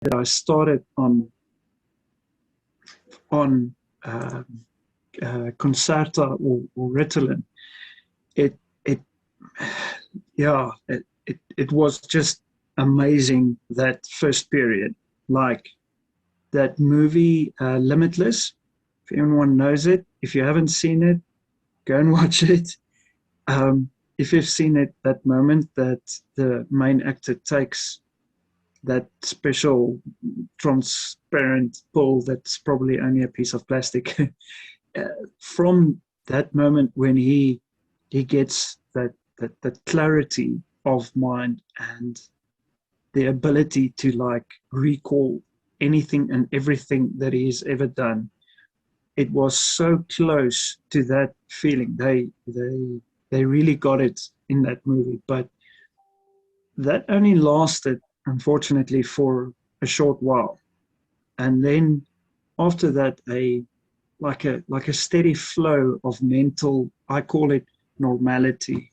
that I started on Concerta or Ritalin, it was just amazing, that first period. Like that movie Limitless, if anyone knows it, if you haven't seen it, go and watch it. If you've seen it, that moment that the main actor takes that special transparent pill that's probably only a piece of plastic. From that moment when he gets that clarity of mind and the ability to like recall anything and everything that he's ever done, it was so close to that feeling. They really got it in that movie, but that only lasted, unfortunately, for a short while. And then after that, like a steady flow of mental, I call it normality,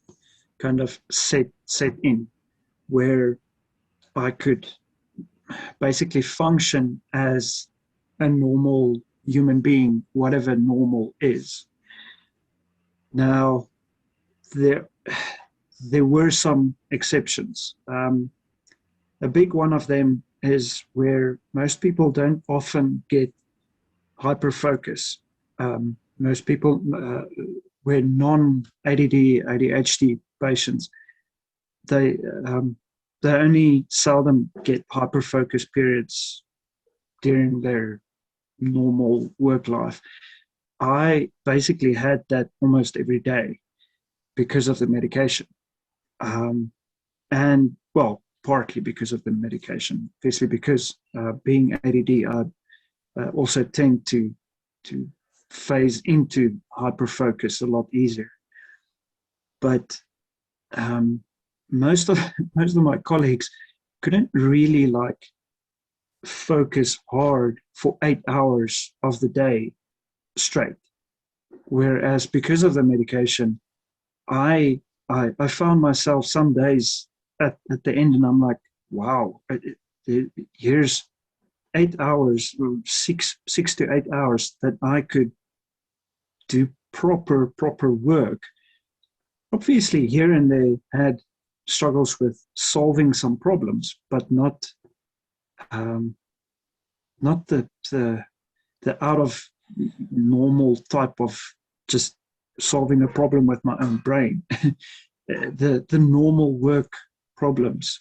kind of set in, where I could basically function as a normal human being, whatever normal is. Now, there were some exceptions. A big one of them is where most people don't often get hyperfocus. Most people, where non-ADD, ADHD patients, they only seldom get hyperfocus periods during their normal work life. I basically had that almost every day because of the medication. And well, partly because of the medication, obviously because being ADD, I also tend to phase into hyperfocus a lot easier. But most of my colleagues couldn't really like focus hard for 8 hours of the day straight. Whereas because of the medication, I found myself some days at the end, and I'm like, wow, here's 8 hours, 6 to 8 hours that I could do proper work. Obviously, here and there had struggles with solving some problems, but not the out of normal type of just solving a problem with my own brain. the normal work problems.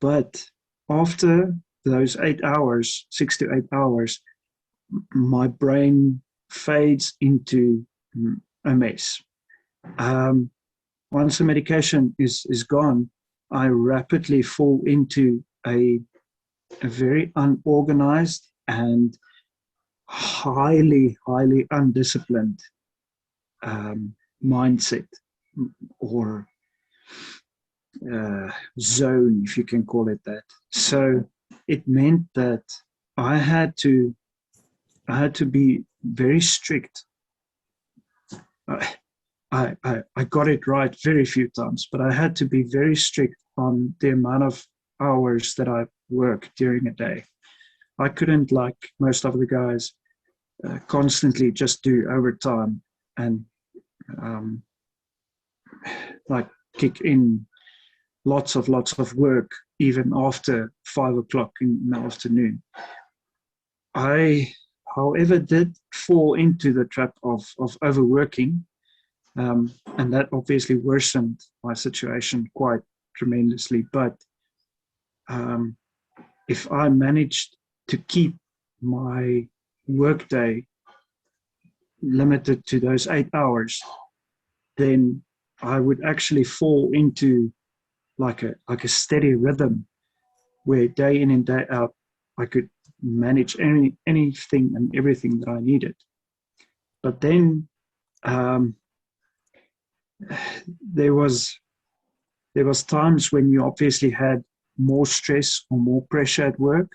But after those 8 hours, 6 to 8 hours, my brain fades into a mess. Once the medication is gone, I rapidly fall into a very unorganized and highly undisciplined mindset, or zone, if you can call it that. So it meant that I had to be very strict. I got it right very few times, but I had to be very strict on the amount of hours that I work during a day. I couldn't, like most of the guys, constantly just do overtime and like kick in lots of work even after 5 o'clock in the afternoon. I, however, did fall into the trap of overworking, and that obviously worsened my situation quite tremendously. But if I managed to keep my workday limited to those 8 hours, then I would actually fall into like a steady rhythm where day in and day out I could manage anything and everything that I needed. But then there was times when you obviously had more stress or more pressure at work,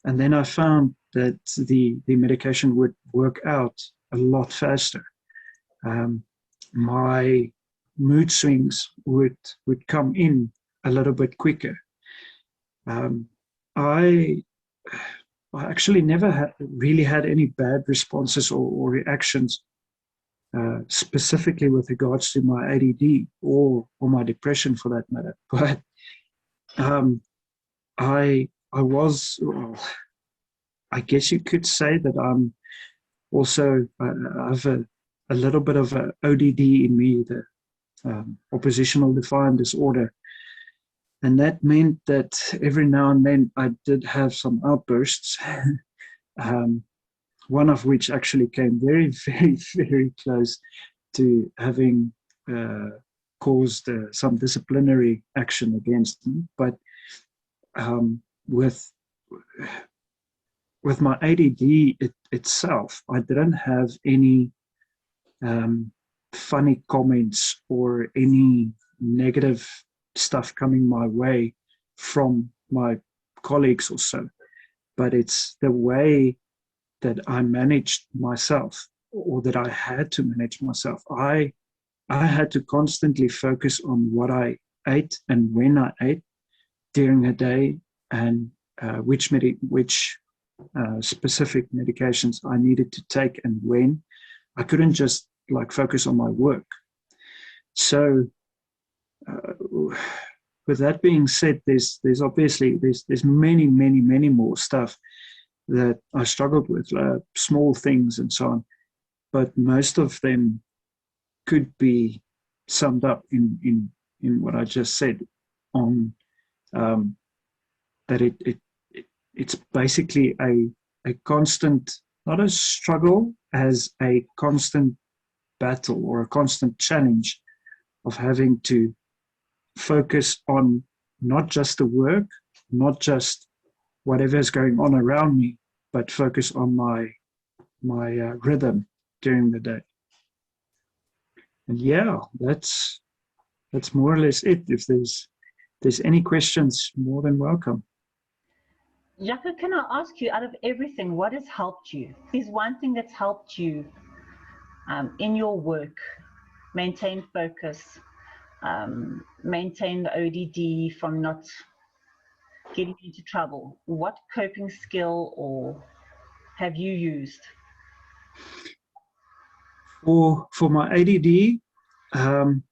and then I found that the medication would work out a lot faster. My mood swings would come in a little bit quicker. Um, I I actually never really had any bad responses or reactions, specifically with regards to my ADD or my depression for that matter. But um, I was, well, I guess you could say that I'm also, I have a little bit of a ODD in me, the oppositional defiant disorder. And that meant that every now and then I did have some outbursts, um, one of which actually came very, very, very close to having caused some disciplinary action against me. But um, with my ADD itself, I didn't have any funny comments or any negative stuff coming my way from my colleagues or so. But it's the way that I managed myself, or that I had to manage myself. I had to constantly focus on what I ate and when I ate during a day, and which specific medications I needed to take and when. I couldn't just like focus on my work. So, with that being said, there's obviously there's many more stuff that I struggled with, small things and so on. But most of them could be summed up in what I just said on that it's basically a constant, not a struggle, as a constant battle or a constant challenge of having to focus on not just the work, not just whatever is going on around me, but focus on my rhythm during the day. And yeah, that's more or less it. If there's any questions, more than welcome. Jaco, can I ask you, out of everything, what has helped you? Is one thing that's helped you in your work maintain focus, maintain the ODD from not getting into trouble? What coping skill or have you used? For my ADD, and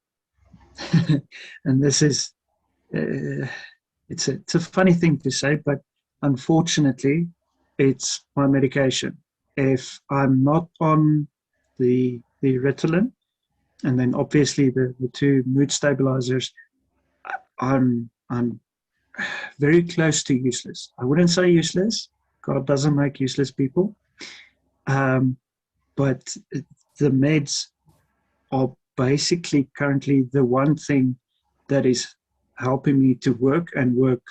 this is it's a funny thing to say, but unfortunately, it's my medication. If I'm not on the Ritalin, and then obviously the two mood stabilizers, I'm very close to useless. I wouldn't say useless. God doesn't make useless people. But the meds are basically currently the one thing that is helping me to work and work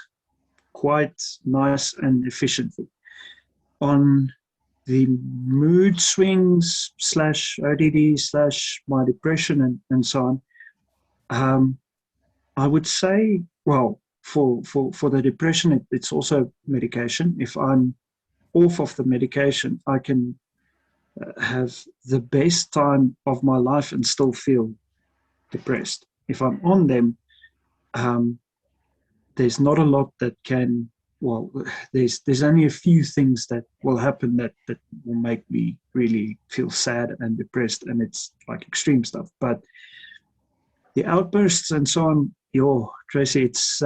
quite nice and efficiently. On the mood swings / ODD / my depression and so on, I would say, well, for the depression, it's also medication. If I'm off of the medication, I can have the best time of my life and still feel depressed. If I'm on them, there's not a lot that can, well, there's only a few things that will happen that will make me really feel sad and depressed, and it's like extreme stuff. But the outbursts and so on, Tracy, it's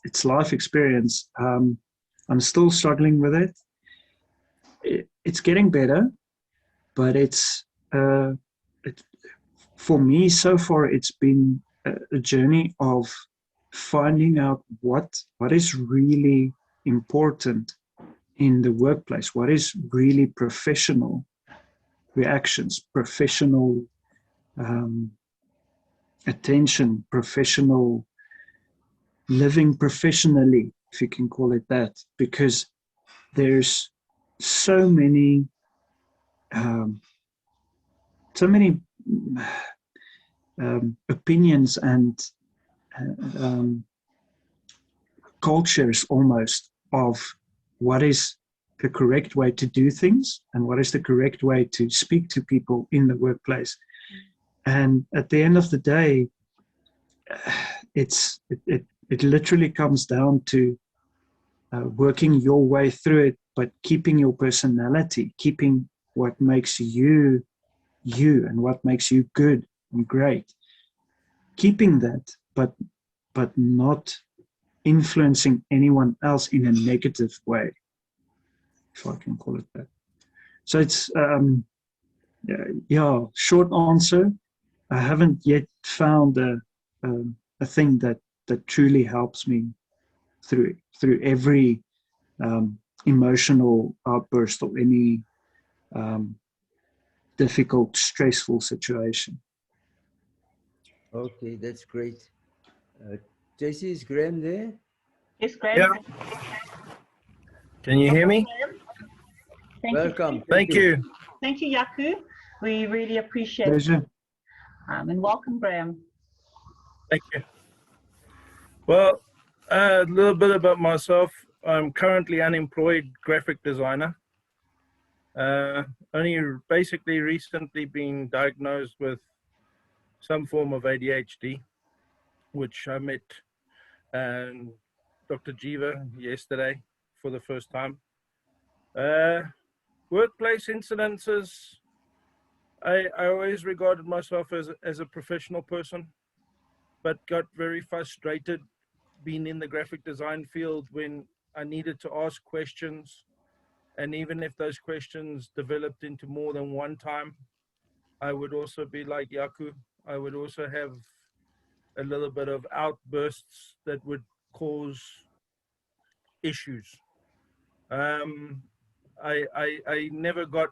it's life experience. I'm still struggling with it. It's getting better, but for me so far, it's been a journey of finding out what is really important in the workplace, what is really professional reactions, professional attention, professional living professionally, if you can call it that, because there's so many opinions and cultures almost of what is the correct way to do things and what is the correct way to speak to people in the And at the end of the day, it literally comes down to working your way through it, but keeping your personality, keeping what makes you you and what makes you good and great. Keeping that, but not influencing anyone else in a negative way, if I can call it that. So it's yeah, short answer. I haven't yet found a thing that truly helps me through every emotional outburst or any difficult, stressful situation. Okay, that's great. JC, is Graham there? Yes, Graham. Yeah. Can you hear me? Thank Welcome. you. Thank you. Thank you, Yaku. We really appreciate Pleasure. it. And welcome, Graham. Thank you. Well, a little bit about myself. I'm currently unemployed graphic designer. Only basically recently been diagnosed with some form of ADHD, which I met Dr. Jeeva yesterday for the first time. Workplace incidences, I always regarded myself as a professional person, but got very frustrated being in the graphic design field when I needed to ask questions. And even if those questions developed into more than one time, I would also be like Yaku. I would also have a little bit of outbursts that would cause issues. I never got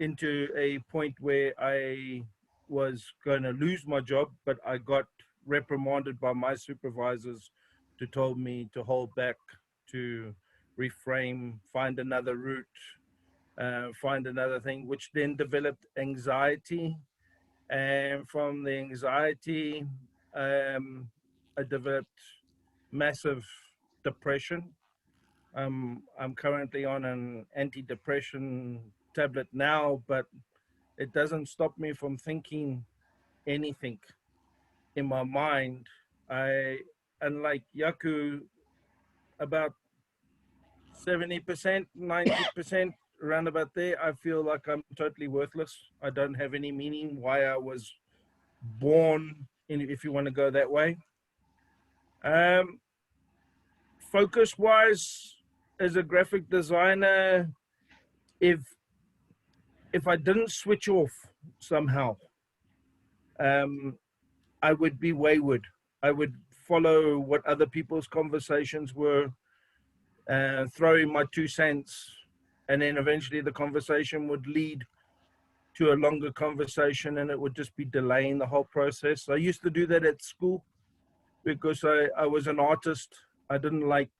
into a point where I was going to lose my job, but I got reprimanded by my supervisors to told me to hold back, to reframe, find another route, find another thing, which then developed anxiety. And from the anxiety, I developed massive depression. I'm currently on an antidepressant tablet now, but it doesn't stop me from thinking anything in my mind. Unlike Yaku, about 70%, 90%, around about there, I feel like I'm totally worthless. I don't have any meaning why I was born, if you want to go that way. Focus-wise, as a graphic designer, if I didn't switch off somehow, I would be wayward. I would follow what other people's conversations were, throw in my 2 cents, and then eventually the conversation would lead to a longer conversation, and it would just be delaying the whole process. I used to do that at school because I was an artist. I didn't like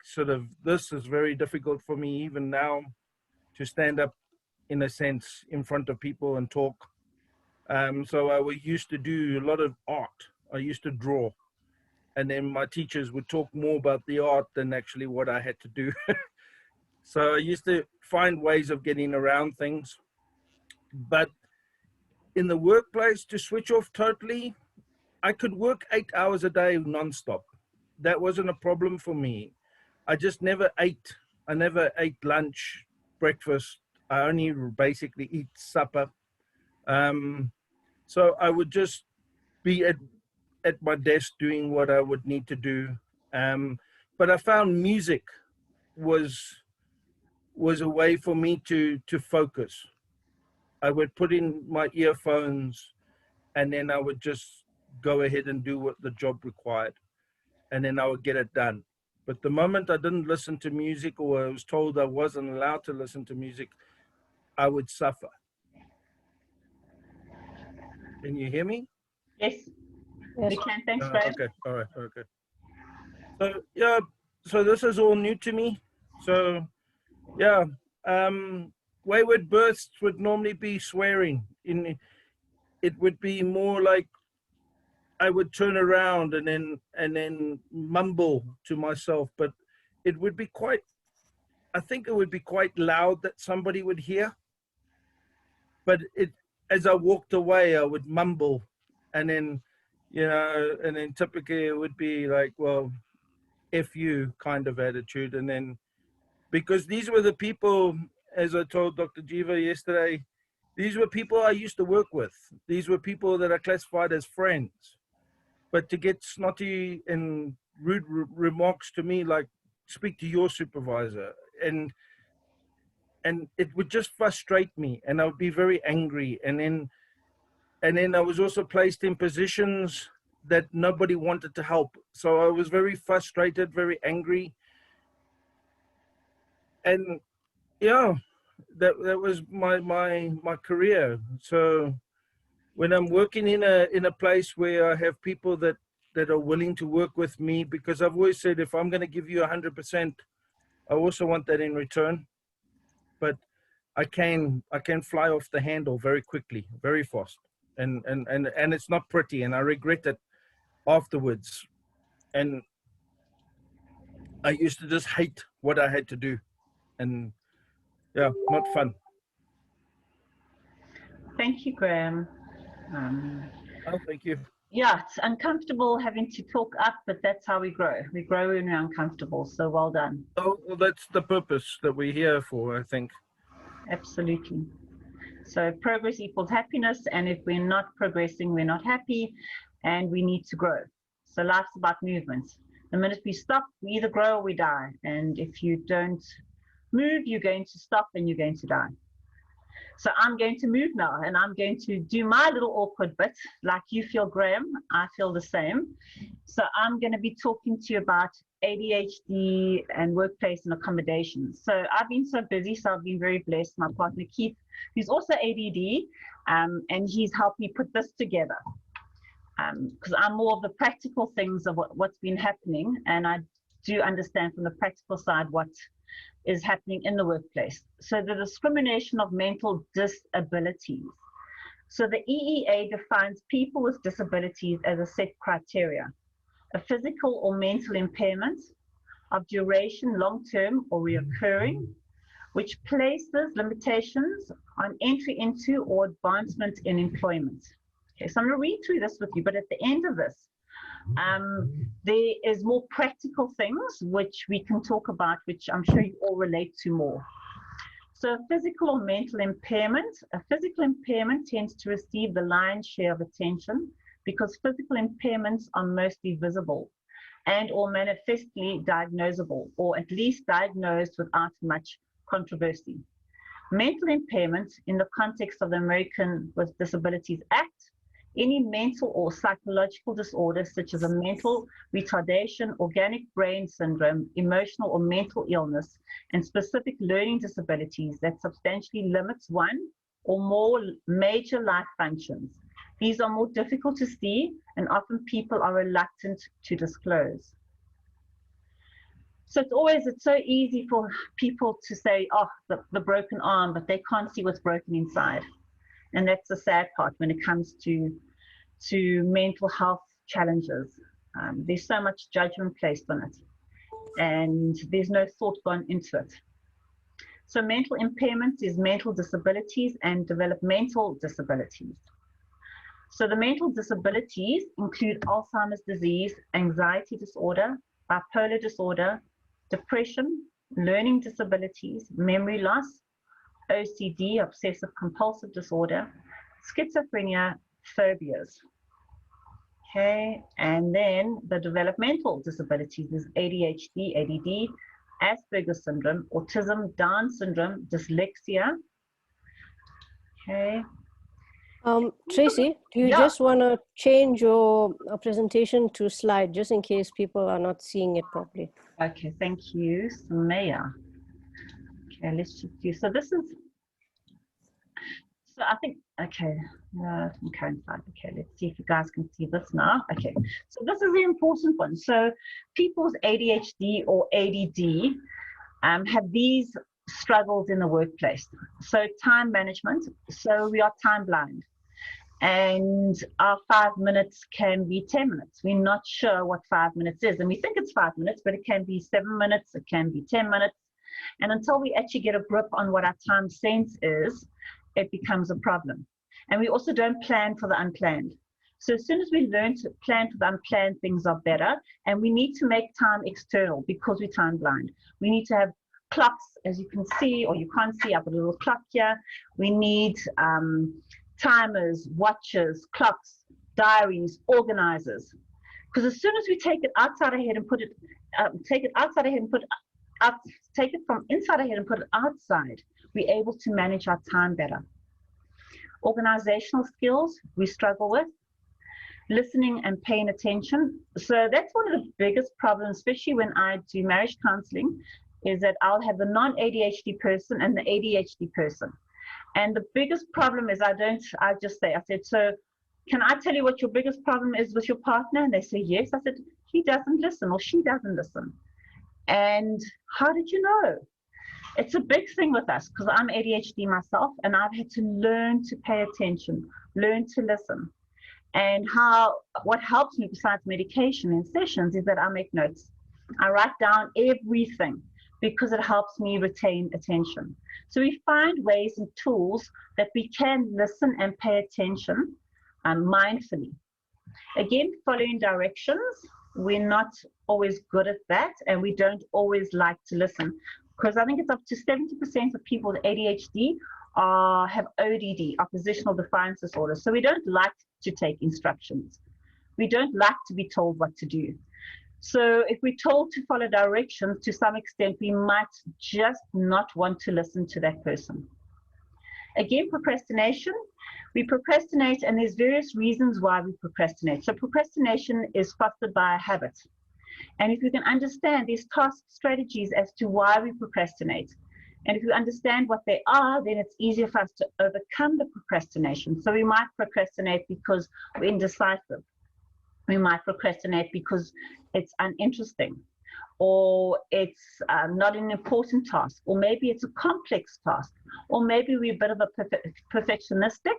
this is very difficult for me even now to stand up in a sense in front of people and talk. So I used to do a lot of art. I used to draw. And then my teachers would talk more about the art than actually what I had to do. So I used to find ways of getting around things. But in the workplace, to switch off totally, I could work 8 hours a day nonstop. That wasn't a problem for me. I just never ate. I never ate lunch, breakfast. I only basically eat supper. So I would just be at my desk doing what I would need to do. But I found music was a way for me to focus. I would put in my earphones and then I would just go ahead and do what the job required. And then I would get it done. But the moment I didn't listen to music, or I was told I wasn't allowed to listen to music, I would suffer. Can you hear me? Yes, we can. Thanks, Graham. Okay, all right, okay. So yeah, so this is all new to me. So yeah, wayward bursts would normally be swearing. It would be more like I would turn around and then mumble to myself, but it would be quite. I think it would be quite loud that somebody would hear. But as I walked away, I would mumble, and then you know, and then typically it would be like, well, F you kind of attitude. And then, because these were the people, as I told Dr. Jeeva yesterday, these were people I used to work with. These were people that are classified as friends. But to get snotty and rude remarks to me, like, speak to your supervisor, and it would just frustrate me, and I would be very angry. And then I was also placed in positions that nobody wanted to help. So I was very frustrated, very angry. And yeah, that was my career. So when I'm working in a place where I have people that are willing to work with me, because I've always said, if I'm going to give you 100%, I also want that in return. But I can fly off the handle very quickly, very fast, and it's not pretty, and I regret it afterwards. And I used to just hate what I had to do, and yeah, not fun. Thank you, Graham. Oh, thank you. Yeah, it's uncomfortable having to talk up, but that's how we grow. We grow when we're uncomfortable, so well done. Oh, well, that's the purpose that we're here for, I think. Absolutely. So progress equals happiness, and if we're not progressing, we're not happy, and we need to grow. So life's about movement. The minute we stop, we either grow or we die. And if you don't move, you're going to stop and you're going to die. So I'm going to move now, and I'm going to do my little awkward bit. Like you feel, Graham, I feel the same. So I'm going to be talking to you about ADHD and workplace and accommodations. So I've been so busy, so I've been very blessed. My partner Keith, who's also ADD, and he's helped me put this together. Because I'm more of the practical things of what's been happening, and I do understand from the practical side what is happening in the workplace. So the discrimination of mental disabilities. So the EEA defines people with disabilities as a set criteria: a physical or mental impairment of duration, long-term or reoccurring, which places limitations on entry into or advancement in employment. Okay, so I'm going to read through this with you, but at the end of this, there is more practical things which we can talk about, which I'm sure you all relate to more. So a physical or mental impairment. A physical impairment tends to receive the lion's share of attention because physical impairments are mostly visible and or manifestly diagnosable, or at least diagnosed without much controversy. Mental impairment, in the context of the American with Disabilities Act, any mental or psychological disorder such as a mental retardation, organic brain syndrome, emotional or mental illness, and specific learning disabilities that substantially limits one or more major life functions. These are more difficult to see, and often people are reluctant to disclose. So it's so easy for people to say, oh, the broken arm, but they can't see what's broken inside. And that's the sad part when it comes to mental health challenges. There's so much judgment placed on it, and there's no thought gone into it. So mental impairments is mental disabilities and developmental disabilities. So the mental disabilities include Alzheimer's disease, anxiety disorder, bipolar disorder, depression, learning disabilities, memory loss, OCD, obsessive compulsive disorder, schizophrenia, phobias. Okay, and then the developmental disabilities is ADHD, ADD, Asperger's syndrome, autism, Down syndrome, dyslexia. Okay. Tracy, do you just want to change your presentation to slide, just in case people are not seeing it properly? Okay, thank you, Samaya. Okay, let's just do, so this is, so I think, okay, okay, let's see if you guys can see this now. Okay, so this is the important one. So people with ADHD or ADD have these struggles in the workplace. So time management, so we are time blind. And our 5 minutes can be 10 minutes. We're not sure what 5 minutes is. And we think it's 5 minutes, but it can be 7 minutes, it can be 10 minutes. And until we actually get a grip on what our time sense is, it becomes a problem. And we also don't plan for the unplanned. So as soon as we learn to plan for the unplanned, things are better. And we need to make time external because we're time blind. We need to have clocks, as you can see, or you can't see, I've got a little clock here. We need timers, watches, clocks, diaries, organizers. Because as soon as we take it outside our head and put it, take it from inside our head and put it outside, we're able to manage our time better. Organizational skills we struggle with. Listening and paying attention. So that's one of the biggest problems, especially when I do marriage counseling, is that I'll have the non-ADHD person and the ADHD person. And the biggest problem is I said, so can I tell you what your biggest problem is with your partner? And they say, yes. I said, he doesn't listen or she doesn't listen. And how did you know? It's a big thing with us because I'm ADHD myself and I've had to learn to pay attention, learn to listen. And what helps me besides medication in sessions is that I make notes. I write down everything because it helps me retain attention. So we find ways and tools that we can listen and pay attention mindfully. Again, following directions, we're not always good at that and we don't always like to listen because I think it's up to 70% of people with ADHD have ODD, oppositional defiance disorder. So we don't like to take instructions. We don't like to be told what to do. So if we're told to follow directions, to some extent, we might just not want to listen to that person. Again, procrastination. We procrastinate, and there's various reasons why we procrastinate. So procrastination is fostered by a habit. And if you can understand these task strategies as to why we procrastinate, and if you understand what they are, then it's easier for us to overcome the procrastination. So we might procrastinate because we're indecisive. We might procrastinate because it's uninteresting, or it's not an important task, or maybe it's a complex task, or maybe we're a bit of a perfectionistic,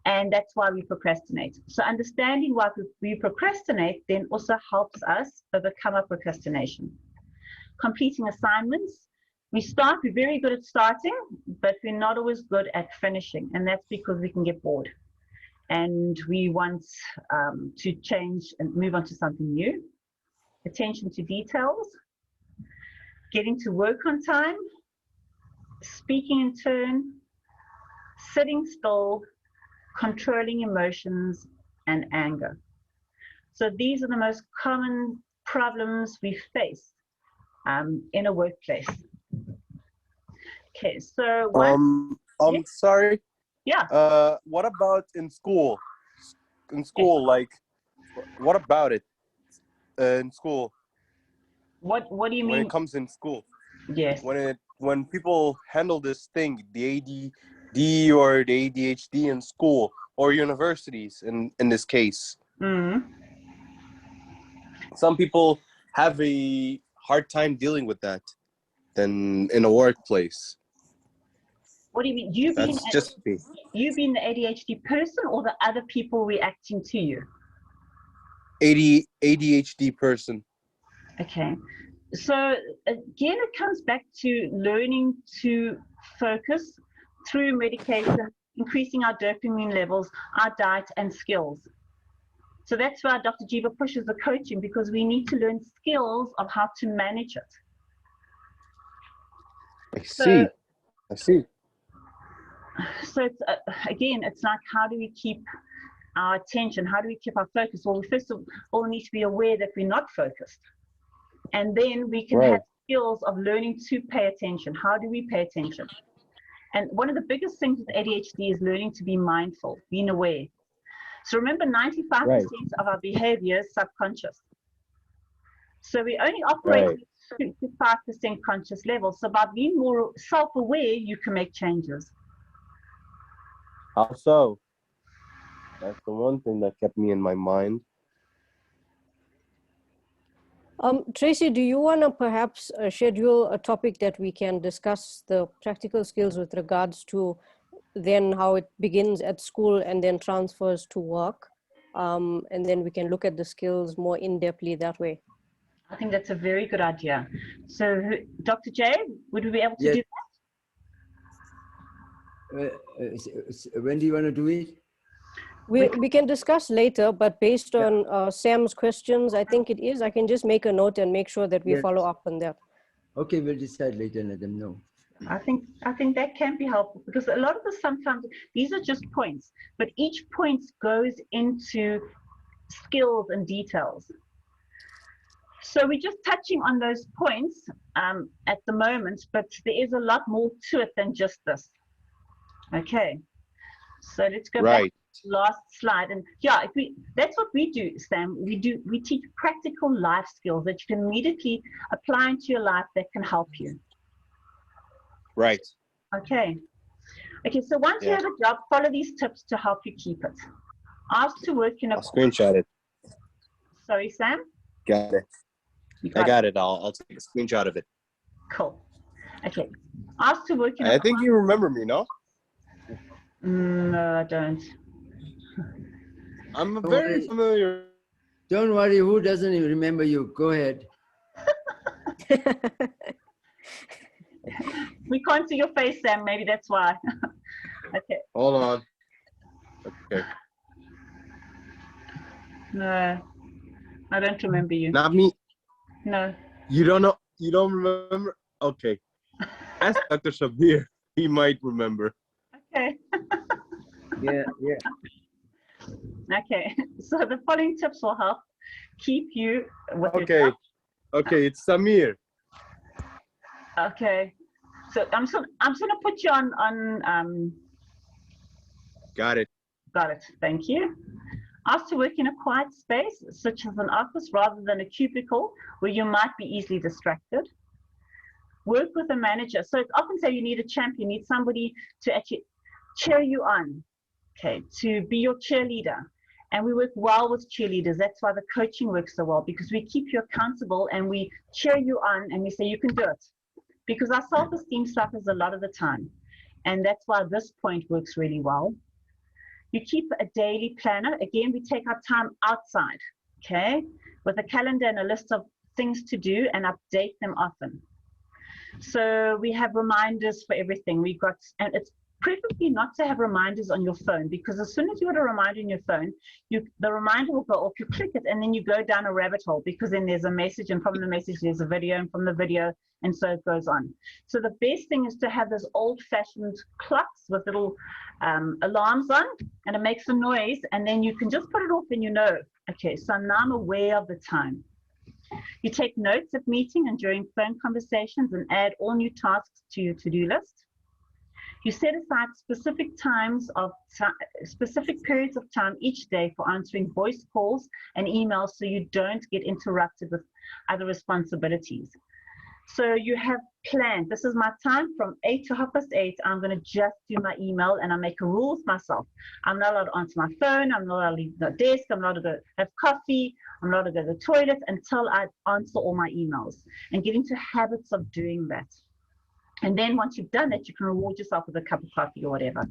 and that's why we procrastinate. So understanding why we procrastinate then also helps us overcome our procrastination. Completing assignments. We're very good at starting, but we're not always good at finishing, and that's because we can get bored. And we want to change and move on to something new. Attention to details, getting to work on time, speaking in turn, sitting still, controlling emotions, and anger. So these are the most common problems we face in a workplace. Okay, so I'm sorry. Yeah. What about in school? In school, like, what about it in school? What do you mean? When it comes in school? Yes. When people handle this thing, the ADD or the ADHD in school or universities, in this case. Mm-hmm. Some people have a hard time dealing with that than in a workplace. What do you mean? You being the ADHD person or the other people reacting to you? ADHD person. Okay. So again, it comes back to learning to focus through medication, increasing our dopamine levels, our diet and skills. So that's why Dr. Jeeva pushes the coaching, because we need to learn skills of how to manage it. I see. So it's, again, it's like, how do we keep our attention? How do we keep our focus? Well, we first of all need to be aware that we're not focused. And then we can have skills of learning to pay attention. How do we pay attention? And one of the biggest things with ADHD is learning to be mindful, being aware. So remember, 95% of our behavior is subconscious. So we only operate at 5% conscious level. So by being more self-aware, you can make changes. How so? That's the one thing that kept me in my mind. Tracy, do you want to perhaps schedule a topic that we can discuss the practical skills with regards to then how it begins at school and then transfers to work? And then we can look at the skills more in-depthly that way. I think that's a very good idea. So Dr. J, would we be able to do that? When do you want to do it? We can discuss later, but based on Sam's questions, I think it is. I can just make a note and make sure that we Yes. follow up on that. Okay, we'll decide later and let them know. I think that can be helpful, because a lot of the sometimes these are just points, but each point goes into skills and details. So we're just touching on those points at the moment, but there is a lot more to it than just this. Okay, so let's go back to the last slide. And yeah, that's what we do, Sam. We teach practical life skills that you can immediately apply into your life that can help you. Right. Okay, so once you have a job, follow these tips to help you keep it. Ask to work in a... I'll screenshot it. Sorry, Sam? Got it. I got it. I'll take a screenshot of it. Cool. Okay. Ask to work in I think you remember me, no? No, I don't. I'm very familiar. Don't worry, who doesn't even remember you? Go ahead. We can't see your face, Sam. Maybe that's why. Okay. Hold on. Okay. No, I don't remember you. Not me. No. You don't know? You don't remember? Okay. Ask Dr. Shabir. He might remember. Okay. Yeah. Okay. So the following tips will help keep you with your job. Okay, it's Samir. Okay. So I'm just gonna put you on Got it. Got it. Thank you. Ask to work in a quiet space, such as an office rather than a cubicle where you might be easily distracted. Work with a manager. So it's often say you need a champion, you need somebody to actually cheer you on, okay, to be your cheerleader. And we work well with cheerleaders. That's why the coaching works so well, because we keep you accountable and we cheer you on and we say you can do it. Because our self-esteem suffers a lot of the time. And that's why this point works really well. You keep a daily planner. Again, we take our time outside, okay, with a calendar and a list of things to do and update them often. So we have reminders for everything. And it's preferably not to have reminders on your phone, because as soon as you have a reminder on your phone, the reminder will go off, you click it, and then you go down a rabbit hole, because then there's a message, and from the message there's a video, and from the video, and so it goes on. So the best thing is to have those old-fashioned clocks with little alarms on, and it makes a noise, and then you can just put it off and you know, okay, so now I'm aware of the time. You take notes at meeting and during phone conversations and add all new tasks to your to-do list. You set aside specific periods of time each day for answering voice calls and emails, so you don't get interrupted with other responsibilities. So you have planned, this is my time from 8 to 8:30, I'm going to just do my email, and I make a rule with myself. I'm not allowed to answer my phone, I'm not allowed to leave the desk, I'm not allowed to go have coffee, I'm not allowed to go to the toilet until I answer all my emails, and get into habits of doing that. And then once you've done that, you can reward yourself with a cup of coffee or whatever.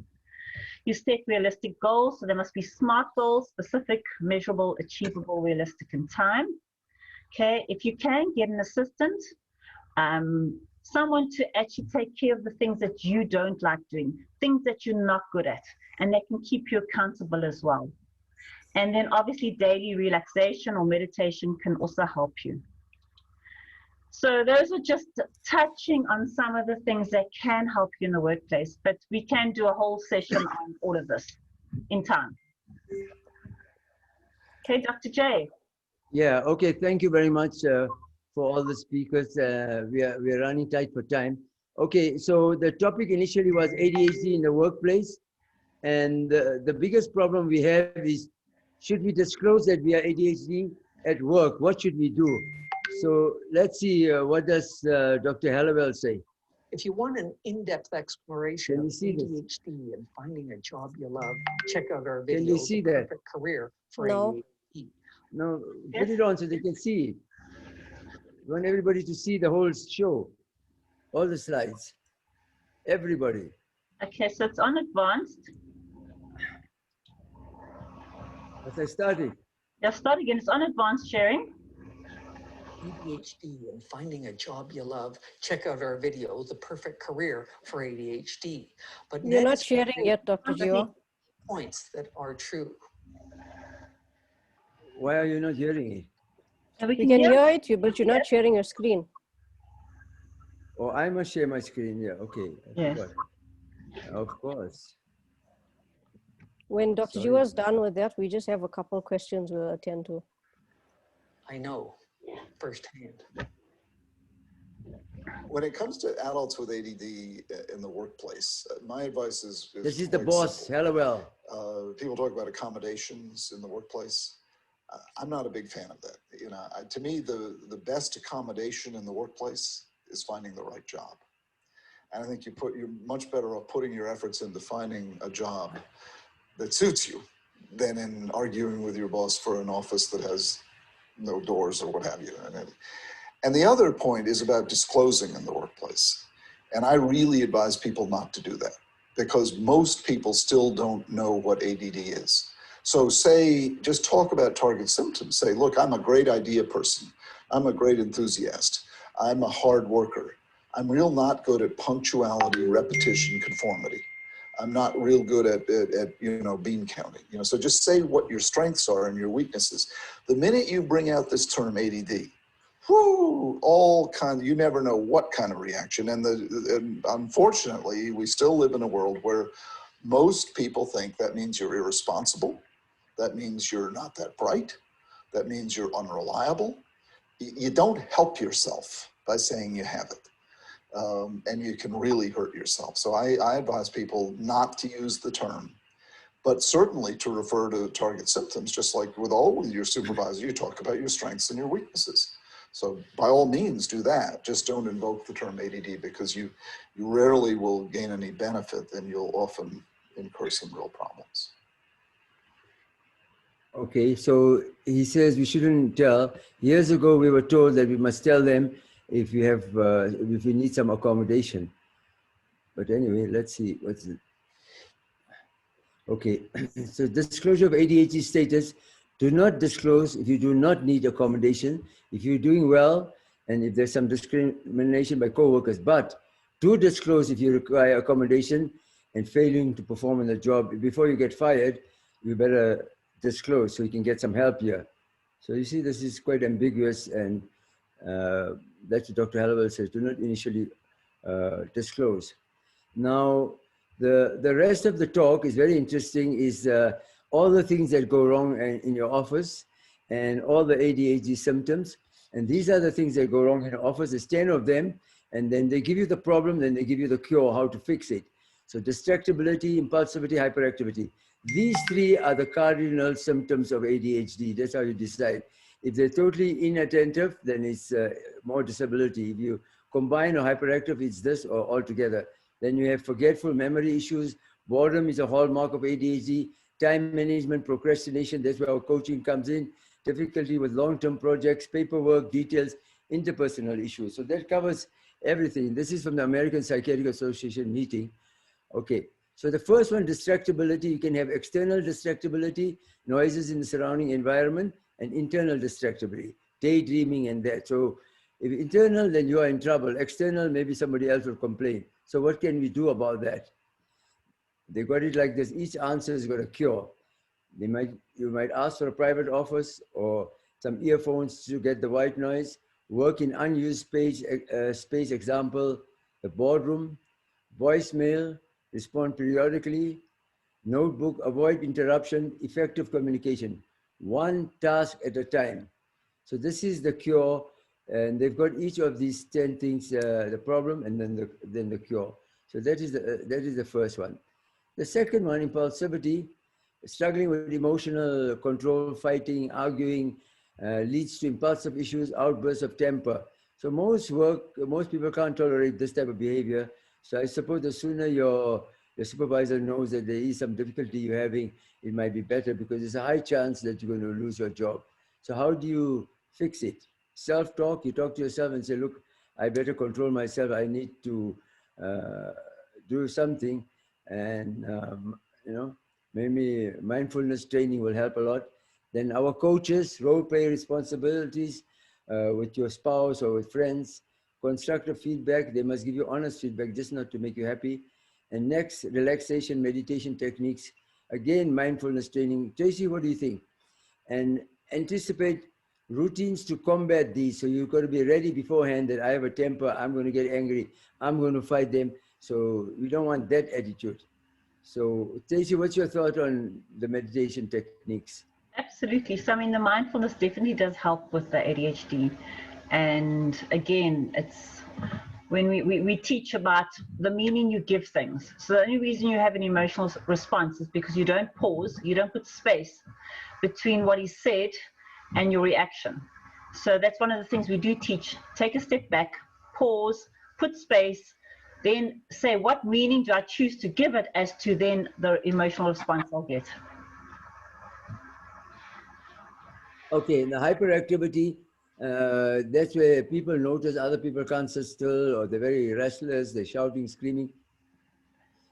You set realistic goals, so there must be SMART goals, specific, measurable, achievable, realistic, and time. Okay, if you can, get an assistant, someone to actually take care of the things that you don't like doing, things that you're not good at, and they can keep you accountable as well. And then obviously daily relaxation or meditation can also help you. So those are just touching on some of the things that can help you in the workplace, but we can do a whole session on all of this in time. Okay, Dr. J. Yeah, okay, thank you very much for all the speakers. We are running tight for time. Okay, so the topic initially was ADHD in the workplace. And the biggest problem we have is, should we disclose that we are ADHD at work? What should we do? So let's see, what does Dr. Hallowell say? If you want an in-depth exploration Can of you see this? ADHD and finding a job you love, check out our video, Can you see The that? Perfect Career for No. ADHD. No, put it on so they can see it. We want everybody to see the whole show, all the slides, everybody. Okay, so it's on advanced. As I started. Yeah, start again. It's on advanced sharing. ADHD and finding a job you love, check out our video, The Perfect Career for ADHD. But You're not next, sharing yet, Dr. Jeeva. points that are true. Why are you not hearing it? And We can hear it, but you're not sharing your screen. Oh, I must share my screen. Yeah, okay. I Yes. forgot. Of course. When Dr. Sorry. Jeeva is done with that, we just have a couple of questions we'll attend to. I know firsthand. When it comes to adults with ADD in the workplace, my advice is This is the quite boss. simple. Hello, well. People talk about accommodations in the workplace. I'm not a big fan of that. You know, to me, the best accommodation in the workplace is finding the right job. And I think you're much better off putting your efforts into finding a job that suits you than in arguing with your boss for an office that has no doors or what have you. And the other point is about disclosing in the workplace. And I really advise people not to do that because most people still don't know what ADD is. So just talk about target symptoms. Say, look, I'm a great idea person. I'm a great enthusiast. I'm a hard worker. I'm real not good at punctuality, repetition, conformity. I'm not real good at bean counting. So just say what your strengths are and your weaknesses. The minute you bring out this term ADD, you never know what kind of reaction. And unfortunately, we still live in a world where most people think that means you're irresponsible. That means you're not that bright. That means you're unreliable. You don't help yourself by saying you have it. And you can really hurt yourself. So I advise people not to use the term, but certainly to refer to target symptoms, just like with your supervisor, you talk about your strengths and your weaknesses. So by all means do that. Just don't invoke the term ADD because you rarely will gain any benefit and you'll often incur some real problems. Okay, so he says we shouldn't tell. Years ago, we were told that we must tell them if we need some accommodation. But anyway, let's see what's it. Okay, so disclosure of ADHD status: do not disclose if you do not need accommodation, if you're doing well, and if there's some discrimination by coworkers. But do disclose if you require accommodation and failing to perform in the job. Before you get fired, you better disclose so you can get some help here. So you see, this is quite ambiguous, and that's what Dr. Hallowell says, do not initially disclose. Now, the rest of the talk is very interesting, is all the things that go wrong in your office and all the ADHD symptoms. And these are the things that go wrong in your office. There's 10 of them, and then they give you the problem, then they give you the cure, how to fix it. So distractibility, impulsivity, hyperactivity. These three are the cardinal symptoms of ADHD. That's how you decide. If they're totally inattentive, then it's more disability. If you combine or hyperactive, it's this or altogether. Then you have forgetful memory issues. Boredom is a hallmark of ADHD. Time management, procrastination, that's where our coaching comes in. Difficulty with long-term projects, paperwork, details, interpersonal issues. So that covers everything. This is from the American Psychiatric Association meeting. Okay, so the first one, distractibility. You can have external distractibility, noises in the surrounding environment, and internal distractibility, daydreaming and that. So if internal, then you are in trouble. External, maybe somebody else will complain. So what can we do about that? They got it like this. Each answer has got a cure. You might ask for a private office or some earphones to get the white noise. Work in unused space, example, the boardroom. Voicemail, respond periodically. Notebook, avoid interruption, effective communication. One task at a time. So this is the cure, and they've got each of these 10 things, the problem, and then the cure. So that is the first one. The second one, impulsivity, struggling with emotional control, fighting, arguing, leads to impulsive issues, outbursts of temper. So most people can't tolerate this type of behavior. So I suppose the sooner your supervisor knows that there is some difficulty you're having, it might be better, because there's a high chance that you're going to lose your job. So how do you fix it? Self-talk, you talk to yourself and say, look, I better control myself. I need to do something. And, maybe mindfulness training will help a lot. Then our coaches, role play responsibilities with your spouse or with friends. Constructive feedback, they must give you honest feedback, just not to make you happy. And next, relaxation, meditation techniques, Again, mindfulness training. Tracy, what do you think? And anticipate routines to combat these. So you've got to be ready beforehand that I have a temper, I'm going to get angry, I'm going to fight them. So we don't want that attitude. So Tracy, what's your thought on the meditation techniques? Absolutely. So, I mean, the mindfulness definitely does help with the ADHD. And again, it's when we teach about the meaning you give things. So the only reason you have an emotional response is because you don't pause, you don't put space between what is said and your reaction. So that's one of the things we do teach. Take a step back, pause, put space, then say, what meaning do I choose to give it as to then the emotional response I'll get. Okay, in the hyperactivity, that's where people notice other people can't sit still, or they're very restless, they're shouting, screaming.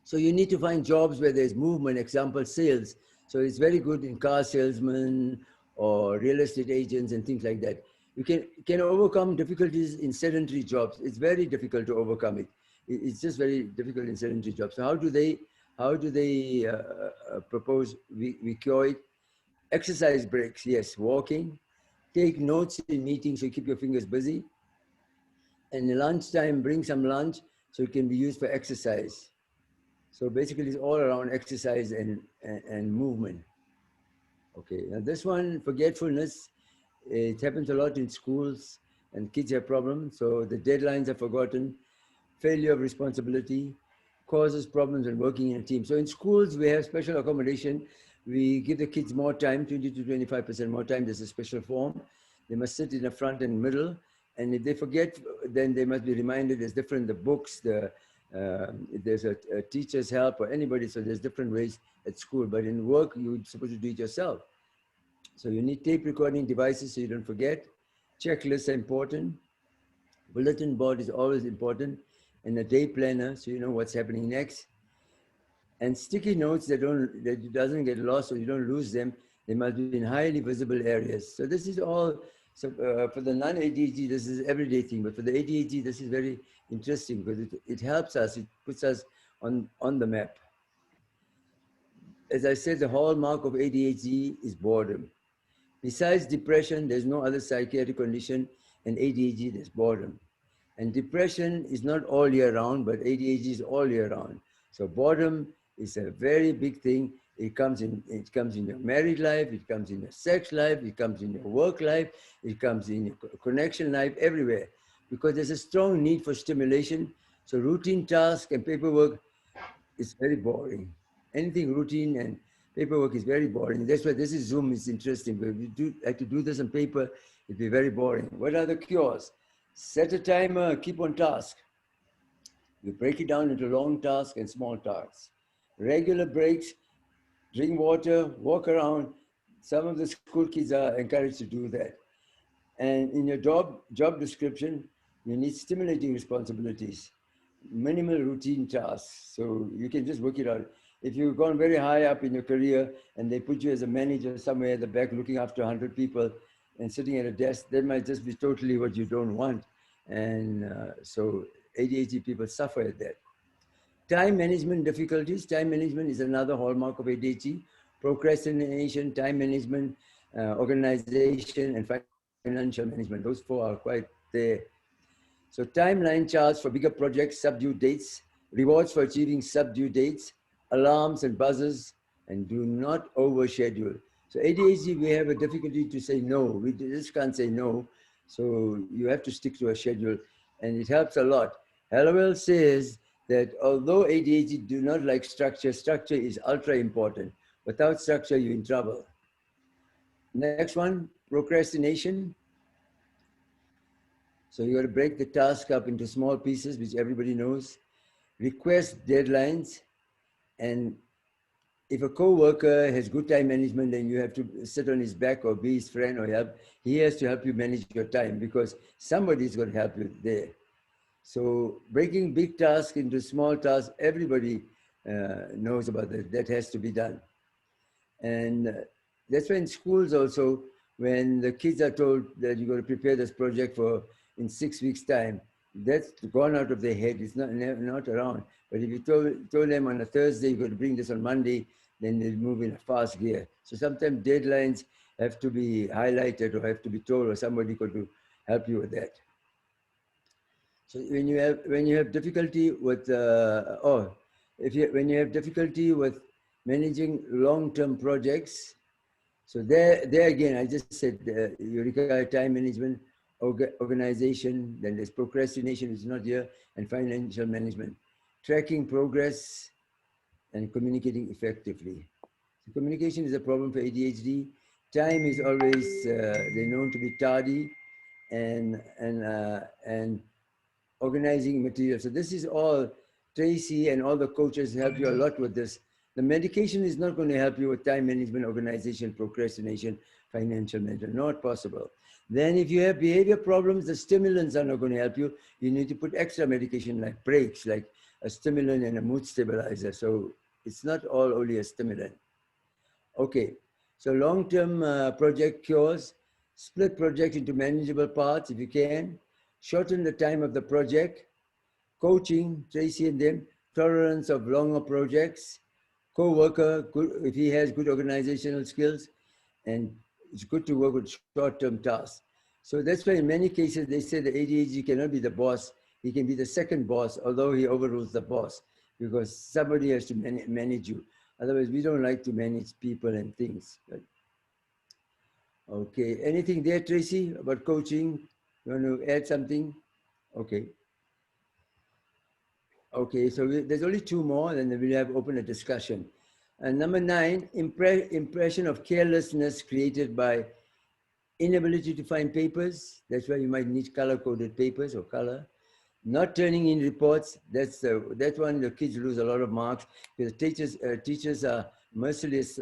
So you need to find jobs where there's movement, example, sales. So it's very good in car salesmen or real estate agents and things like that. You can overcome difficulties in sedentary jobs. It's very difficult to overcome it. It's just very difficult in sedentary jobs. So how do they propose we cure it? Exercise breaks, yes, walking. Take notes in meetings so you keep your fingers busy. And in lunchtime, bring some lunch so it can be used for exercise. So basically it's all around exercise and movement. Okay, now this one, forgetfulness, it happens a lot in schools and kids have problems. So the deadlines are forgotten, failure of responsibility causes problems when working in a team. So in schools, we have special accommodation. We give the kids more time, 20 to 25% more time. There's a special form. They must sit in the front and middle. And if they forget, then they must be reminded. There's different, the books, there's a teacher's help or anybody. So there's different ways at school. But in work, you're supposed to do it yourself. So you need tape recording devices so you don't forget. Checklists are important. Bulletin board is always important. And a day planner so you know what's happening next. And sticky notes that doesn't get lost or you don't lose them. They must be in highly visible areas. So this is all, so for the non-ADHD, this is everyday thing, but for the ADHD, this is very interesting because it helps us, it puts us on the map. As I said, the hallmark of ADHD is boredom. Besides depression, there's no other psychiatric condition, and ADHD, there's boredom. And depression is not all year round, but ADHD is all year round. So boredom is a very big thing. It comes in your married life, it comes in your sex life, it comes in your work life, it comes in your connection life, everywhere. Because there's a strong need for stimulation. So routine tasks and paperwork is very boring. Anything routine and paperwork is very boring. That's why this is Zoom is interesting. But if you like to do this on paper, it'd be very boring. What are the cures? Set a timer, keep on task. You break it down into long tasks and small tasks. Regular breaks, drink water, walk around. Some of the school kids are encouraged to do that. And in your job description, you need stimulating responsibilities, minimal routine tasks. So you can just work it out. If you've gone very high up in your career and they put you as a manager somewhere at the back looking after 100 people and sitting at a desk, that might just be totally what you don't want. And so ADHD people suffer at that. Time management difficulties. Time management is another hallmark of ADHD. Procrastination, time management, organization, and financial management. Those four are quite there. So timeline charts for bigger projects, subdue dates, rewards for achieving subdue dates, alarms and buzzers, and do not overschedule. So ADHD, we have a difficulty to say no. We just can't say no. So you have to stick to a schedule, and it helps a lot. Hallowell says that although ADHD do not like structure, structure is ultra important. Without structure, you're in trouble. Next one, procrastination. So you got to break the task up into small pieces, which everybody knows. Request deadlines. And if a co-worker has good time management, then you have to sit on his back or be his friend or help. He has to help you manage your time because somebody's going to help you there. So breaking big tasks into small tasks, everybody knows about that. That has to be done. And that's why in schools also, when the kids are told that you're going to prepare this project for in 6 weeks' time, that's gone out of their head. It's not around. But if you told them on a Thursday, you're going to bring this on Monday, then they move in a fast gear. So sometimes deadlines have to be highlighted or have to be told, or somebody could help you with that. So when you have difficulty with when you have difficulty with managing long-term projects, so there again, I just said you require time management, organization, then there's procrastination is not here, and financial management, tracking progress, and communicating effectively. So communication is a problem for ADHD. Time is always they're known to be tardy, and organizing material. So this is all, Tracy and all the coaches help you a lot with this. The medication is not going to help you with time management, organization, procrastination, financial management, not possible. Then if you have behavior problems, the stimulants are not going to help you. You need to put extra medication like breaks, like a stimulant and a mood stabilizer. So it's not all only a stimulant. Okay, so long-term project cures, split projects into manageable parts if you can, shorten the time of the project, coaching, Tracy and them, tolerance of longer projects, co-worker, good, if he has good organizational skills, and it's good to work with short-term tasks. So that's why in many cases they say the ADHD cannot be the boss, he can be the second boss, although he overrules the boss, because somebody has to manage you. Otherwise, we don't like to manage people and things. But, okay, anything there, Tracy, about coaching? You want to add something? Okay. Okay, so there's only two more, and then we'll have open a discussion. And number 9, impression of carelessness created by inability to find papers. That's why you might need color-coded papers or color. Not turning in reports. That's one the kids lose a lot of marks because teachers are merciless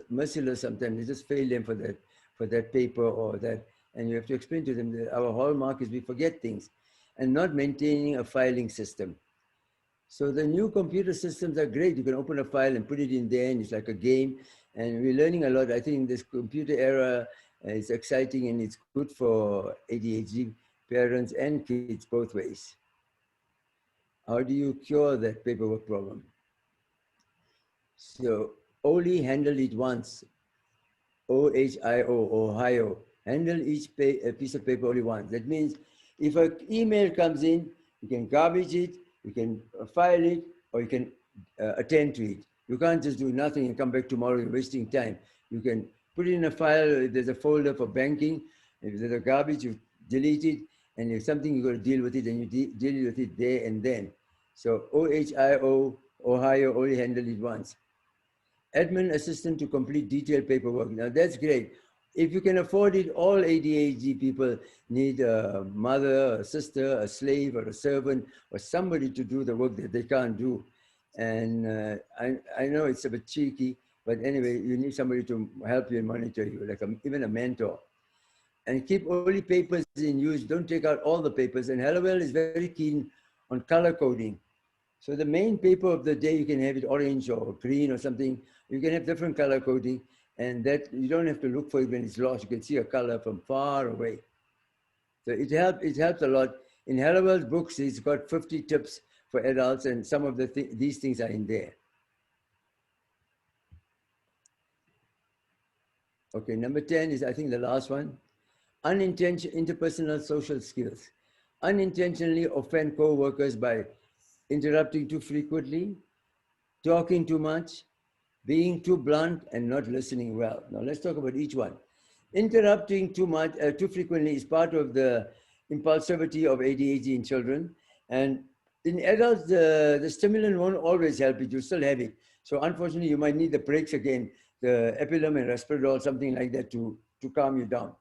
sometimes. They just fail them for that paper or that, and you have to explain to them that our hallmark is we forget things, and not maintaining a filing system. So the new computer systems are great. You can open a file and put it in there, and it's like a game. And we're learning a lot. I think this computer era is exciting, and it's good for ADHD parents and kids both ways. How do you cure that paperwork problem? So only handle it once. OHIO, Ohio. Handle each piece of paper only once. That means if an email comes in, you can garbage it, you can file it, or you can attend to it. You can't just do nothing and come back tomorrow, you're wasting time. You can put it in a file, if there's a folder for banking, if there's a garbage, you delete it, and if something you've got to deal with it, and you deal with it there and then. So OHIO, Ohio, only handle it once. Admin assistant to complete detailed paperwork. Now that's great. If you can afford it, all ADHD people need a mother, a sister, a slave, or a servant, or somebody to do the work that they can't do. And I know it's a bit cheeky, but anyway, you need somebody to help you and monitor you, like even a mentor. And keep only papers in use. Don't take out all the papers. And Hallowell is very keen on color coding. So the main paper of the day, you can have it orange or green or something. You can have different color coding, and that you don't have to look for it when it's lost. You can see a color from far away. So it helps a lot. In Hallowell's books, he's got 50 tips for adults, and some of these things are in there. Okay, number 10 is, I think, the last one. Unintentional interpersonal social skills. Unintentionally offend co-workers by interrupting too frequently, talking too much, being too blunt, and not listening well. Now let's talk about each one. Interrupting too much, too frequently is part of the impulsivity of ADHD in children. And in adults, the stimulant won't always help it, you still have it. So unfortunately, you might need the breaks again, the Epilim and Risperdal, something like that to calm you down.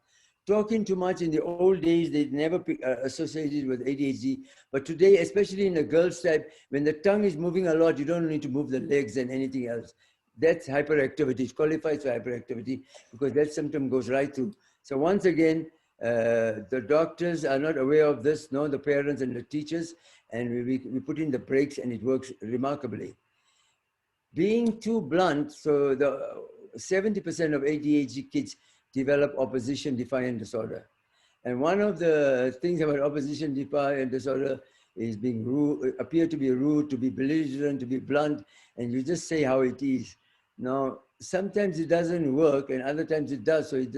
Talking too much in the old days, they never associated with ADHD. But today, especially in the girls' type, when the tongue is moving a lot, you don't need to move the legs and anything else. That's hyperactivity. It qualifies for hyperactivity because that symptom goes right through. So once again, the doctors are not aware of this, nor the parents and the teachers, and we put in the brakes and it works remarkably. Being too blunt, so the 70% of ADHD kids develop opposition defiant disorder. And one of the things about opposition defiant disorder is being rude, appear to be rude, to be belligerent, to be blunt, and you just say how it is. Now, sometimes it doesn't work and other times it does. So it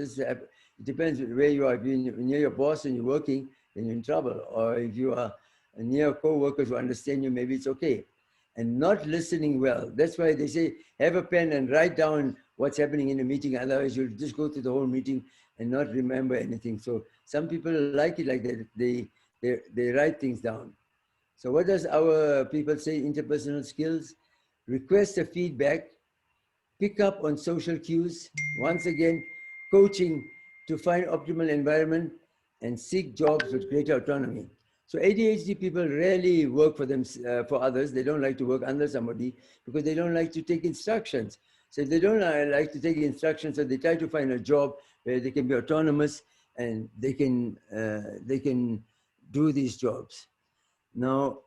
depends where you are. If you're near your boss and you're working, then you're in trouble. Or if you are near co-workers who understand you, maybe it's okay. And not listening well. That's why they say, have a pen and write down what's happening in a meeting. Otherwise, you'll just go through the whole meeting and not remember anything. So some people like it like that. They write things down. So what does our people say? Interpersonal skills, request a feedback, pick up on social cues, once again, coaching to find optimal environment, and seek jobs with greater autonomy. So ADHD people rarely work for them, for others. They don't like to work under somebody because they don't like to take instructions. So if they don't like to take instructions, so they try to find a job where they can be autonomous and they can do these jobs. Now,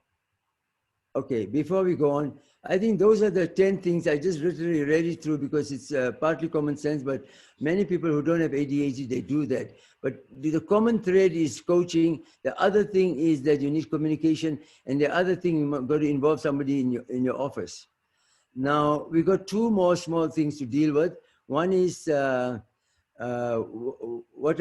okay, before we go on, I think those are the 10 things. I just literally read it through because it's partly common sense, but many people who don't have ADHD, they do that. But the common thread is coaching. The other thing is that you need communication. And the other thing, you've got to involve somebody in your office. Now, we got two more small things to deal with. One is what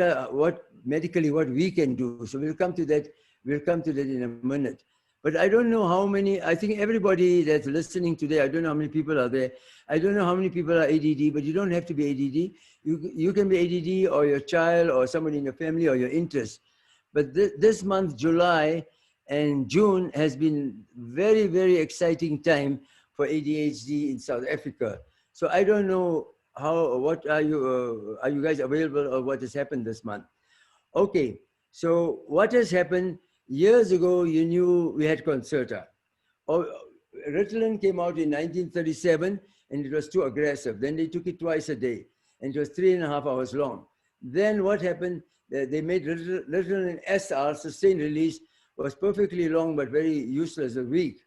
medically, what we can do. So we'll come to that in a minute. But I don't know how many, I think everybody that's listening today, I don't know how many people are there. I don't know how many people are ADD, but you don't have to be ADD. You can be ADD or your child or somebody in your family or your interest. But this month, July and June has been very, very exciting time for ADHD in South Africa. So I don't know what are you guys available or what has happened this month? Okay, so what has happened? Years ago, you knew we had Concerta. Ritalin came out in 1937 and it was too aggressive. Then they took it twice a day and it was 3.5 hours long. Then what happened? They made Ritalin SR, sustained release, was perfectly long but very useless, a week.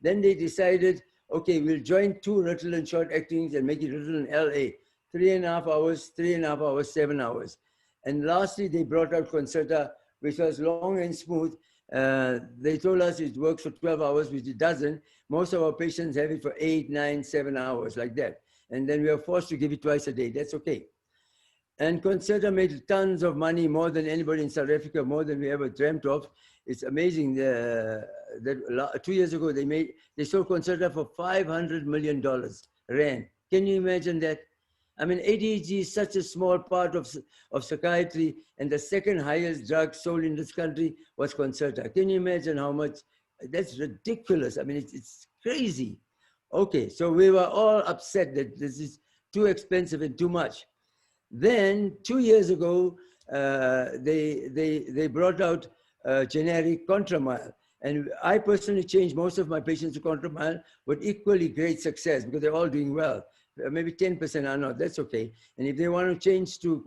Then they decided, okay, we'll join 2 Ritalin short actings and make it Ritalin LA, 3.5 hours, 3.5 hours, 7 hours. And lastly, they brought out Concerta, which was long and smooth. They told us it works for 12 hours, which it doesn't. Most of our patients have it for 8, 9, 7 hours, like that. And then we are forced to give it twice a day. That's okay. And Concerta made tons of money, more than anybody in South Africa, more than we ever dreamt of. It's amazing that 2 years ago, they sold Concerta for $500 million, Rand. Can you imagine that? I mean, ADHD is such a small part of psychiatry, and the second highest drug sold in this country was Concerta. Can you imagine how much? That's ridiculous. I mean, it's crazy. Okay, so we were all upset that this is too expensive and too much. Then 2 years ago, they brought out generic Contramile. And I personally changed most of my patients to Contramile with equally great success because they're all doing well. Maybe 10% are not, that's okay. And if they want to change to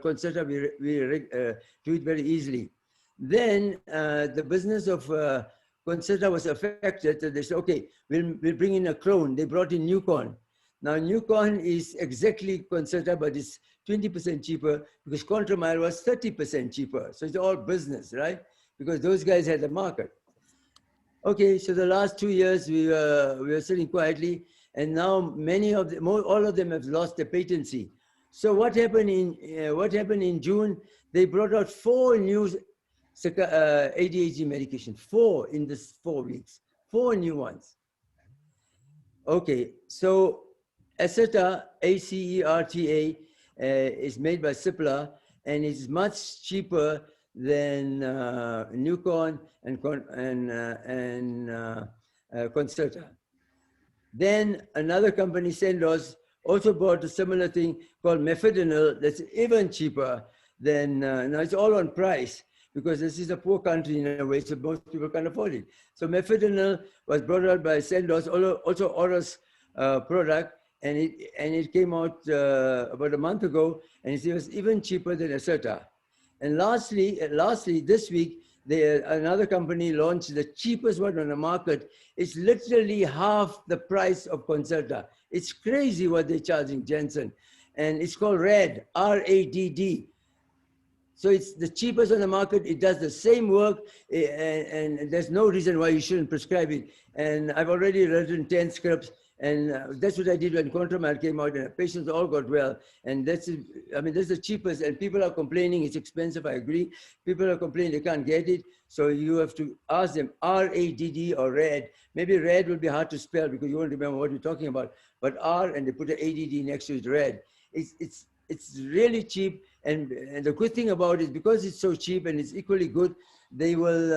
Concerta, we do it very easily. Then the business of Concerta was affected. They said, okay, we'll bring in a clone. They brought in Newcon. Now Newcon is exactly Concerta, but it's 20% cheaper because Contramile was 30% cheaper. So it's all business, right? Because those guys had the market. Okay, so the last 2 years we were sitting quietly, and now all of them have lost their patency. So what happened in June? They brought out 4 new ADHD medication, 4 in this 4 weeks, 4 new ones. Okay, so Acerta, ACERTA, is made by Cipla, and it's much cheaper than Newcon and Concerta. Then another company, Sandoz, also bought a similar thing called Mefedronil that's even cheaper than, now it's all on price because this is a poor country in a way, so most people can't afford it. So Mefedronil was brought out by Sandoz, also Auro's product, and it came out about a month ago, and it was even cheaper than Acerta. And lastly, this week, another company launched the cheapest one on the market. It's literally half the price of Concerta. It's crazy what they're charging, Jensen. And it's called RAD, R-A-D-D. So it's the cheapest on the market. It does the same work, and there's no reason why you shouldn't prescribe it. And I've already written 10 scripts, And that's what I did when Contramal came out, and patients all got well. And that's the cheapest. And people are complaining it's expensive. I agree. People are complaining they can't get it. So you have to ask them RADD or RAD. Maybe RAD will be hard to spell because you won't remember what you're talking about. But R, and they put an ADD next to it, RAD. It's really cheap. And the good thing about it is because it's so cheap and it's equally good, they will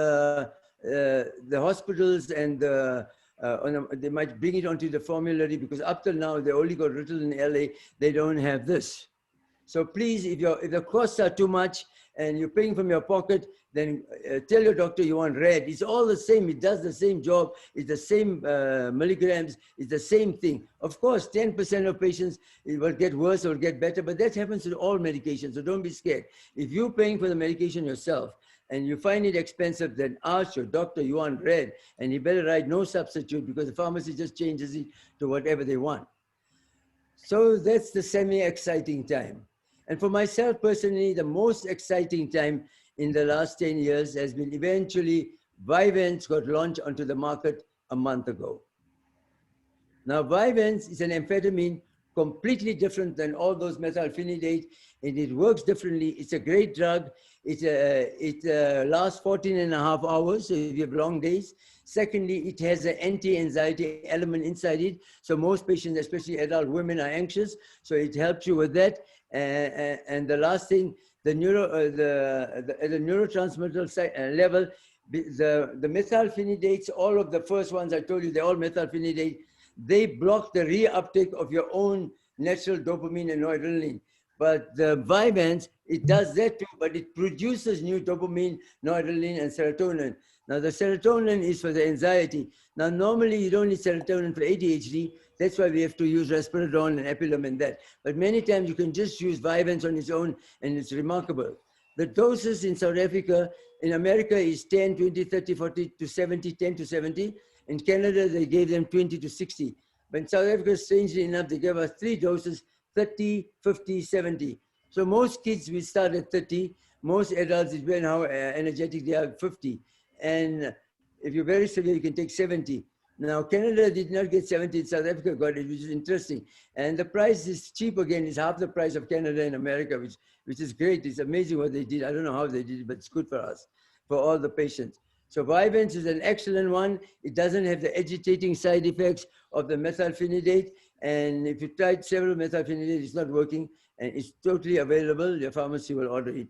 the hospitals and they might bring it onto the formulary, because up till now they only got written in LA. They don't have this. So please, if the costs are too much and you're paying from your pocket, then tell your doctor you want RAD. It's all the same. It does the same job. It's the same milligrams. It's the same thing. Of course, 10% of patients it will get worse or get better, but that happens with all medications. So don't be scared. If you're paying for the medication yourself and you find it expensive, then ask your doctor you want RAD, and you better write no substitute, because the pharmacy just changes it to whatever they want. So that's the semi-exciting time. And for myself personally, the most exciting time in the last 10 years has been eventually Vyvanse got launched onto the market a month ago. Now, Vyvanse is an amphetamine completely different than all those methylphenidate, and it works differently. It's a great drug. It lasts 14.5 hours, so if you have long days. Secondly, it has an anti-anxiety element inside it. So most patients, especially adult women, are anxious. So it helps you with that. And the last thing, at the neurotransmitter level, the methylphenidates, all of the first ones I told you, they're all methylphenidate. They block the reuptake of your own natural dopamine and noradrenaline. But the Vyvanse, it does that too, but it produces new dopamine, noradrenaline, and serotonin. Now, the serotonin is for the anxiety. Now, normally you don't need serotonin for ADHD. That's why we have to use risperidone and Epilim and that. But many times you can just use Vyvanse on its own, and it's remarkable. The doses in South Africa, in America is 10, 20, 30, 40 to 70, 10 to 70. In Canada, they gave them 20 to 60. But in South Africa, strangely enough, they gave us 3 doses, 30, 50, 70. So most kids will start at 30. Most adults, it depends how energetic they are, 50. And if you're very severe, you can take 70. Now, Canada did not get 70, South Africa got it, which is interesting. And the price is cheap again. It's half the price of Canada and America, which is great. It's amazing what they did. I don't know how they did it, but it's good for us, for all the patients. So Vyvanse is an excellent one. It doesn't have the agitating side effects of the methylphenidate. And if you tried several methylphenidate, it's not working. And it's totally available. Your pharmacy will order it.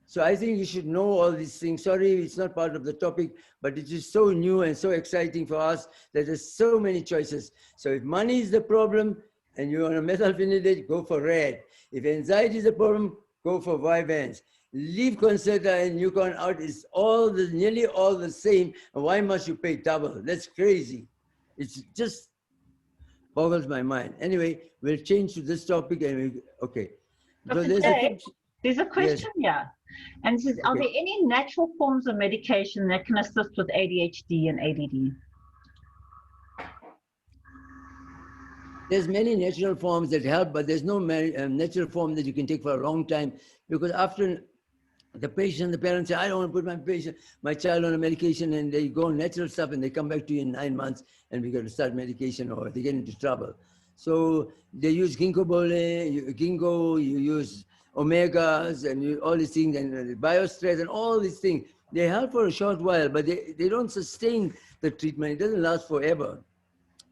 So I think you should know all these things. Sorry, it's not part of the topic, but it is so new and so exciting for us that there's so many choices. So if money is the problem and you're on a methylphenidate, go for RAD. If anxiety is the problem, go for Vyvanse. Leave Concerta and Yukon out. Is nearly all the same. And why must you pay double? That's crazy. It's just boggles my mind. Anyway, we'll change to this topic and okay. So there's a question here. And it says, are there any natural forms of medication that can assist with ADHD and ADD? There's many natural forms that help, but there's no natural form that you can take for a long time, because after the patient, the parents say, I don't want to put my child on a medication, and they go on natural stuff and they come back to you in 9 months and we got to start medication, or they get into trouble. So they use ginkgo biloba, you use omegas and all these things, and biostress and all these things. They help for a short while, but they don't sustain the treatment. It doesn't last forever,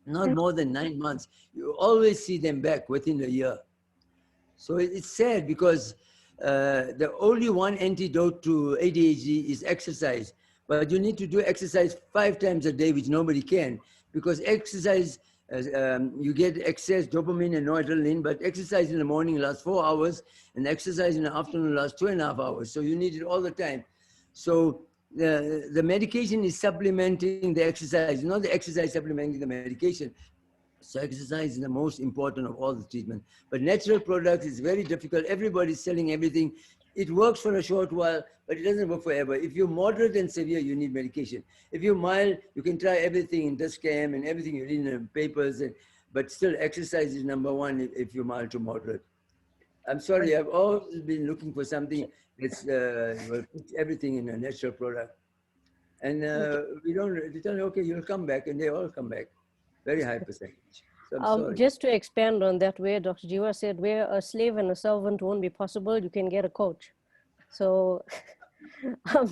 not more than 9 months. You always see them back within a year. So it's sad, because the only one antidote to ADHD is exercise. But you need to do exercise 5 times a day, which nobody can, because exercise, you get excess dopamine and noradrenaline, but exercise in the morning lasts 4 hours, and exercise in the afternoon lasts 2.5 hours. So you need it all the time. So the medication is supplementing the exercise, not the exercise supplementing the medication. So exercise is the most important of all the treatment. But natural products is very difficult. Everybody's selling everything. It works for a short while, but it doesn't work forever. If you're moderate and severe, you need medication. If you're mild, you can try everything in Discam and everything you read in the papers, but still exercise is number one if you're mild to moderate. I'm sorry, I've always been looking for something that's will put everything in a natural product. And we tell them, okay, you'll come back, and they all come back. very high percentage. So I'm sorry. Just to expand on that, where Dr. Jeeva said, where a slave and a servant won't be possible, you can get a coach. So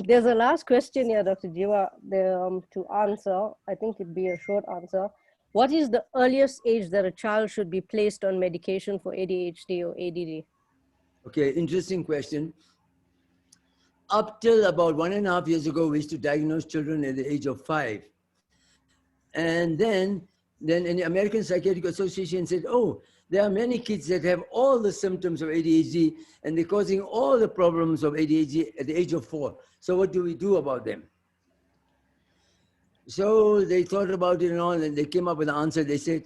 there's a last question here, Dr. Jeeva, to answer. I think it'd be a short answer. What is the earliest age that a child should be placed on medication for ADHD or ADD? Okay, interesting question. Up till about 1.5 years ago, we used to diagnose children at the age of 5. And then the American Psychiatric Association said, oh, there are many kids that have all the symptoms of ADHD and they're causing all the problems of ADHD at the age of 4. So what do we do about them? So they thought about it and all, and they came up with an answer. They said,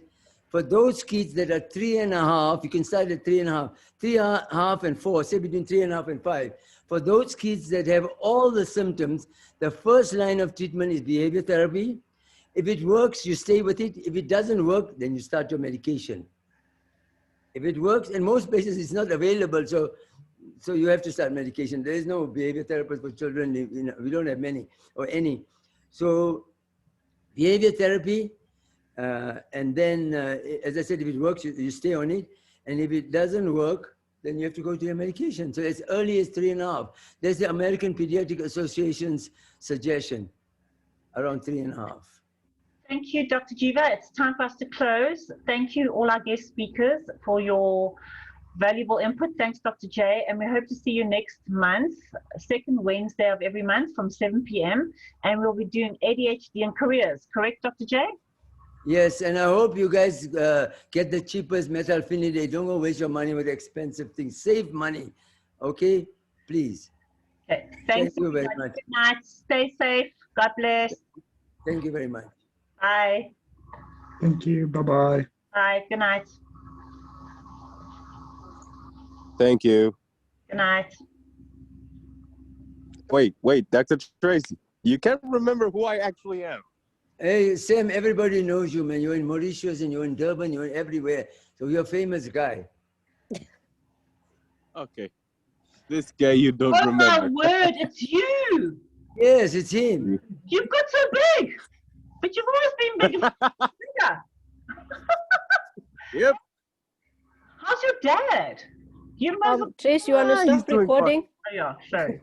for those kids that are 3.5, you can start at 3.5, 3.5 and 4, say between 3.5 and 5. For those kids that have all the symptoms, the first line of treatment is behavior therapy. If it works, you stay with it. If it doesn't work, then you start your medication. If it works, in most places it's not available, so you have to start medication. There is no behavior therapist for children. You know, we don't have many or any. So behavior therapy, and then, as I said, if it works, you stay on it. And if it doesn't work, then you have to go to your medication. So as early as 3.5. There's the American Pediatric Association's suggestion, around 3.5. Thank you, Dr. Jeeva. It's time for us to close. Thank you, all our guest speakers, for your valuable input. Thanks, Dr. J. And we hope to see you next month, second Wednesday of every month from 7 p.m. And we'll be doing ADHD and careers. Correct, Dr. J? Yes, and I hope you guys get the cheapest methylphenidate. Don't go waste your money with expensive things. Save money, okay? Please. Okay. Thanks. Thank you very much. Good night. Stay safe. God bless. Thank you very much. Bye. Thank you. Bye-bye. Bye. Good night. Thank you. Good night. Wait, Dr. Tracy, you can't remember who I actually am. Hey, Sam, everybody knows you, man. You're in Mauritius and you're in Durban, you're everywhere. So you're a famous guy. Okay. This guy you don't Oh remember. my word, it's you. Yes, it's him. You've got so big, but you've always been bigger. Yep. How's your dad? You must Trace, you want to stop recording? Oh, yeah, sorry.